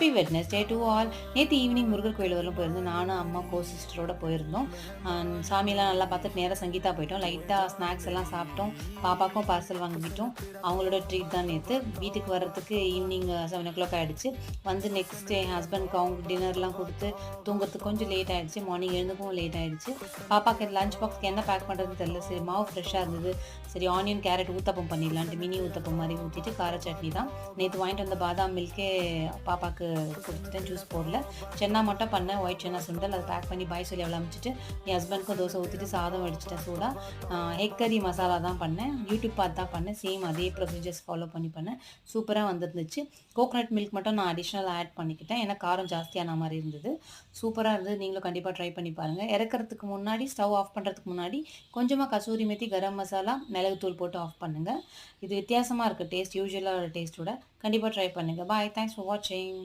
Happy Wednesday to all. நேற்று evening Murugar கோயில் வரலும் போயிருந்தோம். நானும் அம்மா சிஸ்டரோட போயிருந்தோம். சாமியெல்லாம் நல்லா பார்த்துட்டு நேராக சங்கீதா போயிட்டோம். லைட்டாக ஸ்நாக்ஸ் எல்லாம் சாப்பிட்டோம். பாப்பாக்கும் பார்சல் வாங்கிட்டோம். அவங்களோட ட்ரீட் தான் நேற்று. வீட்டுக்கு வர்றதுக்கு ஈவினிங் 7 o'clock ஆகிடுச்சு. வந்து நெக்ஸ்ட் என் ஹஸ்பண்ட்க்கு அவங்க டின்னர்லாம் கொடுத்து தூங்குறதுக்கு கொஞ்சம் லேட் ஆகிடுச்சு. மார்னிங் எழுந்துக்கும் லேட் ஆகிடுச்சு. பாப்பாக்கு லஞ்ச் பாக்ஸ்க்கு என்ன பேக் பண்ணுறதுன்னு தெரியல. சரி மாவு ஃப்ரெஷ்ஷாக இருந்தது. சரி ஆனியன் கேரட் ஊத்தப்பம் பண்ணிடலான்ட்டு மினி ஊத்தப்பம் மாதிரி ஊற்றிட்டு கார சட்னி தான். நேற்று வாங்கிட்டு வந்த பாதாம் மில்கே பாப்பாக்கு கொடுத்துட்டேன். ஜூஸ் போடல. சென்னா மட்டும் பண்ணேன். ஒயிட் சென்னா சுண்டல் அதை பேக் பண்ணி பாய் சொல்லி அவ்வளோ அமைச்சிட்டு என் ஹஸ்பண்ட்க்கும் தோசை ஊற்றிட்டு சாதம் வடிச்சிட்டேன் சூடாக. எக் கறி மசாலா தான் பண்ணேன். யூடியூப் பார்த்து தான் பண்ணேன். சேம் அதே ப்ரொசீஜர்ஸ் ஃபாலோ பண்ணேன். சூப்பராக வந்துருந்துச்சு. கோகோனட் மில்க் மட்டும் நான் அடிஷ்னல் ஆட் பண்ணிக்கிட்டேன். ஏன்னா காரம் ஜாஸ்தியான மாதிரி இருந்தது. சூப்பராக இருந்தது. நீங்களும் கண்டிப்பாக ட்ரை பண்ணி பாருங்கள். இறக்கிறதுக்கு முன்னாடி ஸ்டவ் ஆஃப் பண்ணுறதுக்கு முன்னாடி கொஞ்சமாக கசூரி மெத்தி கரம் மசாலா மிளகுத்தூள் போட்டு ஆஃப் பண்ணுங்கள். இது வித்தியாசமாக இருக்குது டேஸ்ட், யூஸ்வலாக டேஸ்ட்டோட. கண்டிப்பாக ட்ரை பண்ணுங்கள். பாய். தேங்க்ஸ் ஃபார் வாட்சிங்.